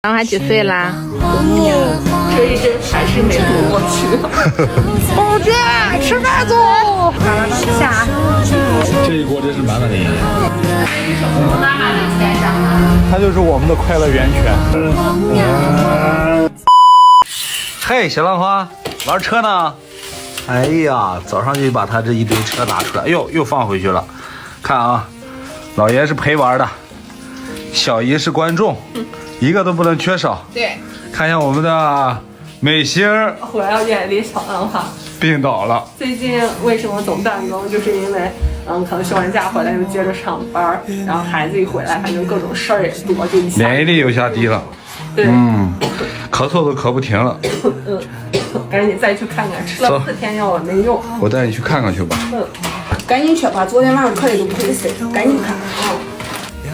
然后还几岁啦？这一阵还是没躲过去。宝娟，吃饭走。下。这一锅真是满满的营养。妈妈的钱上。它就是我们的快乐源泉。嘿，小浪花，玩车呢？哎呀，早上就把他这一堆车拿出来，哎呦，又放回去了。看啊，老爷是陪玩的，小姨是观众。一个都不能缺少。对，看一下我们的美心儿，我要远离小浪花。病倒了。最近为什么总断更？就是因为可能休完假回来又接着上班，然后孩子一回来，反正各种事儿也多，就一下免疫力又下低了。对，咳嗽都咳不停了。赶紧再去看看，吃了4天药了没用。我带你去看看去吧。赶紧去吧，昨天晚上瞌的都不会睡，赶紧看。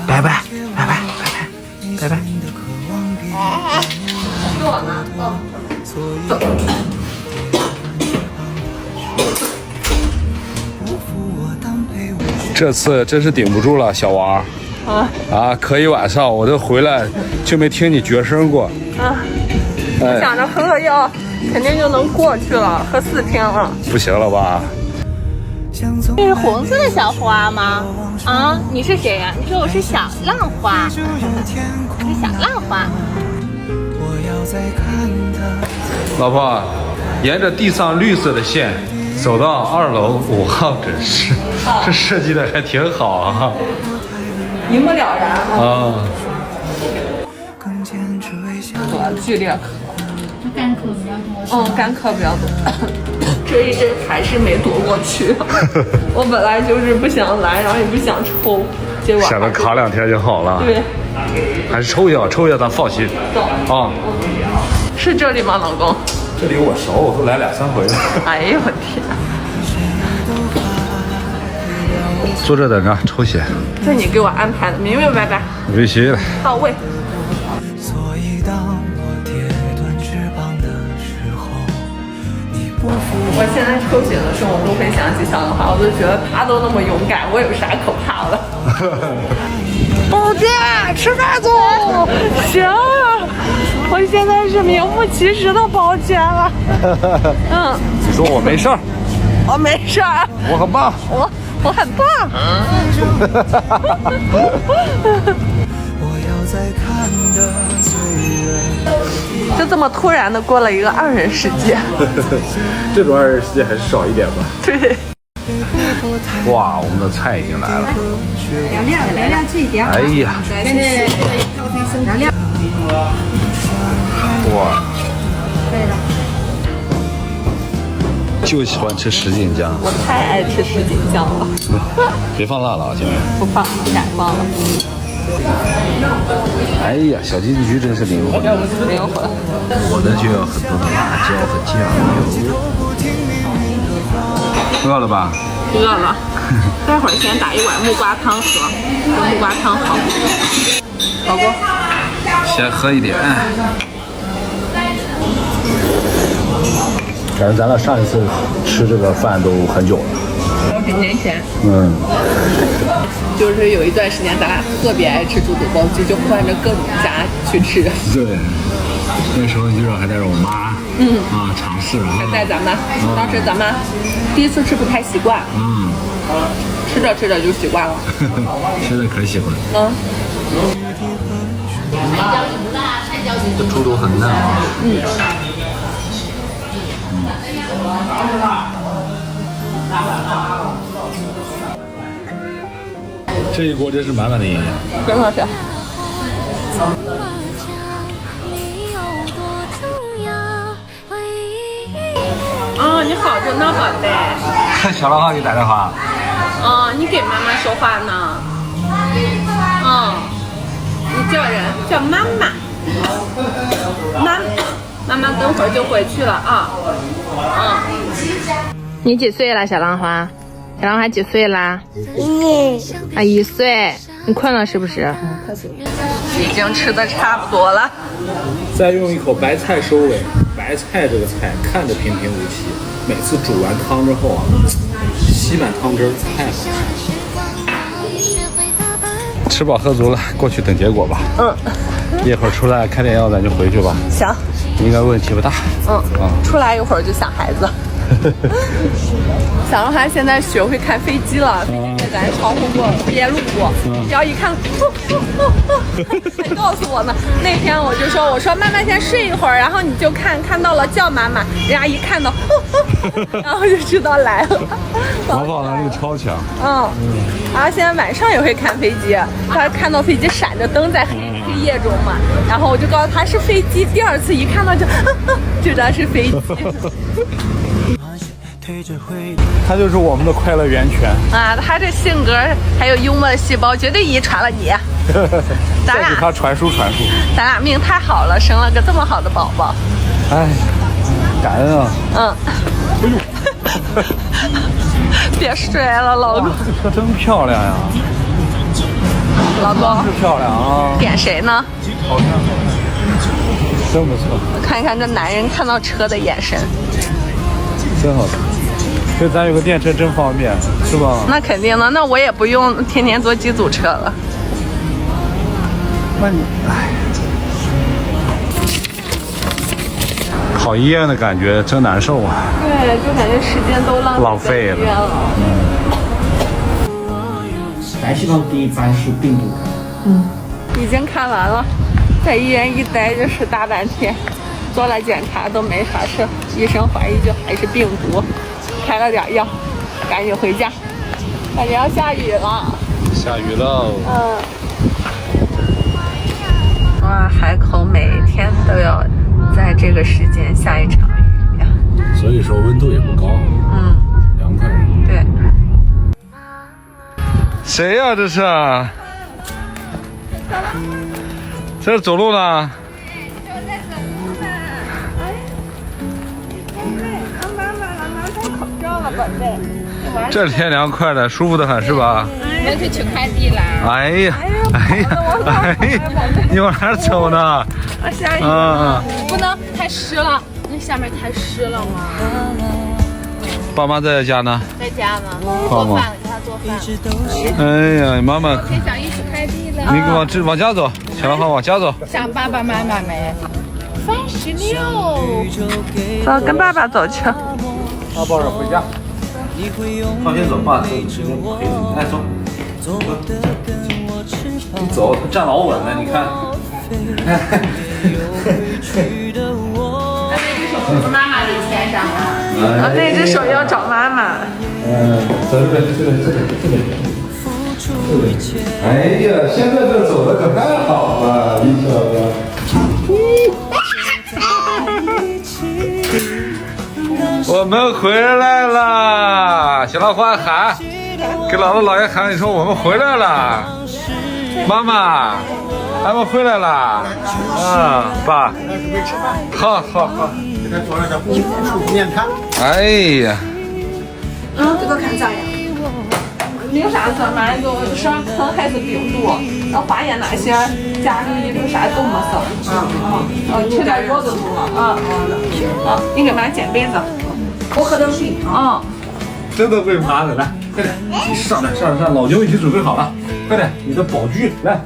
拜拜拜拜拜拜拜拜。给我拿，走。这次真是顶不住了，小王。咳一晚上，我这回来就没听你绝声过。我想着喝药，肯定就能过去了，喝4天了。不行了吧？这是红色的小花吗？啊，你是谁呀？你说我是小浪花，是小浪花。老婆，沿着地上绿色的线走到2楼5号诊室，这设计的还挺好啊。一目了然啊。剧烈咳，干咳比较多。干咳比较多。这一针还是没躲过去。我本来就是不想来，然后也不想抽，结果想着卡2天就好了。对，还是抽一下，抽一下咱放心。啊，是这里吗，老公？这里我熟，我都来2、3回了。哎呦我天！坐这等着抽血。这你给我安排的明明白白，必须的，到位。我现在抽血的时候，我都会想起小浪花，我都觉得他都那么勇敢，我有啥可怕的？宝娟，吃饭走。行，我现在是名副其实的宝娟了。你说我没事儿，我没事儿，我很棒，我很棒。就这么突然的过了一个2人世界。这种2人世界还是少一点吧。对。哇，我们的菜已经来了。凉凉脆一点。哎呀，凉凉。哇。就喜欢吃什锦酱。我太爱吃什锦酱了。别放辣了啊，姐妹。不放，改放了。哎呀，小金桔真是灵魂。灵魂。我的就要很多的辣椒和酱油。饿了吧？饿了。待会儿先打一碗木瓜汤喝，这木瓜汤好。老公。先喝一点。感觉咱俩上一次吃这个饭都很久了。2年前。就是有一段时间，咱俩特别爱吃猪肚包鸡，就换着各种家去吃。对，那时候你还带着我妈，尝试，还带咱们，当时咱们第一次吃不太习惯，吃着吃着就习惯了，现在可喜欢。这猪肚很嫩啊。这一锅真是满满的营养，真的是。你好着呢，宝贝。小浪花给你打电话。你给妈妈说话呢。你叫人叫妈妈。妈妈等会儿就回去了啊。你几岁了，小浪花？小浪花几岁啦？1岁。你困了是不是？已经吃的差不多了。再用一口白菜收尾。白菜这个菜看着平平无奇，每次煮完汤之后啊，吸满汤汁太好吃。吃饱喝足了，过去等结果吧。一会儿出来开点药，咱就回去吧。行，应该问题不大。出来一会儿就想孩子。小浪花现在学会看飞机了，咱窗户过边路过，只要一看，还告诉我呢。那天我说妈妈先睡一会儿，然后你就看到了叫妈妈，人家一看到，然后就知道来了。模仿能力超强。然后现在晚上也会看飞机，他看到飞机闪着灯在黑夜中嘛，然后我就告诉他是飞机，第二次一看到就知道是飞机。他就是我们的快乐源泉啊！他这性格还有幽默的细胞，绝对遗传了你。再给他传输。咱俩命太好了，生了个这么好的宝宝。哎，感恩啊！哎呦，别摔了，老公。这车真漂亮呀！老公是漂亮啊！点谁呢？好看，真不错。看看这男人看到车的眼神，真好看。这咱有个电车真方便，是吧？那肯定的，那我也不用天天坐机组车了。那你，哎，跑医院的感觉真难受啊！对，就感觉时间都浪费了。白细胞第一般是病毒感。已经看完了，在医院一待就是大半天，做了检查都没啥事，医生怀疑就还是病毒。开了点药，赶紧回家，感觉要下雨了。下雨了。哇，海口每天都要在这个时间下一场雨呀。所以说温度也不高。凉快。对。谁呀？这是？这是走路呢？这天凉快的，舒服的很，是吧？我们去取快递了。哎呀，你往哪走呢？下雨不能太湿了，那下面太湿了嘛。爸妈在家呢？在家呢，做饭给他做饭。哎呀，妈妈，跟小姨取快递了。你往家走，小浪花往家走。想爸爸妈妈没？36。走，跟爸爸走去。抱着回家。放心走，爸走，陪着你。哎，走，你走，他站老稳了，你看。妈妈给牵上了。那只手要找妈妈。走这边。哎呀，现在这走的可太好了，李小哥。我们回来了，小浪花喊，给姥姥姥爷喊，你说我们回来了，妈妈，俺们回来了，爸，好，给他做了点护面汤。哎呀，这个看咋样？没啥事嘛，就说可能还是病毒，那化验那些家里一个啥都没事。吃点药就行了。你给妈捡被子。我喝点水。真的被麻了，来，快点，你上，老牛已经准备好了，快点，你的宝具来。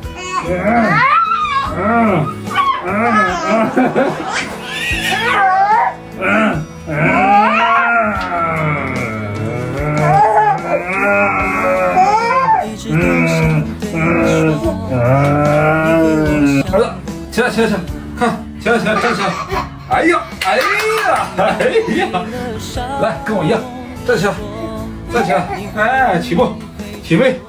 儿子，起来，看，起来，站起来。哎呀，来，跟我一样，站起来，哎，起步，起飞。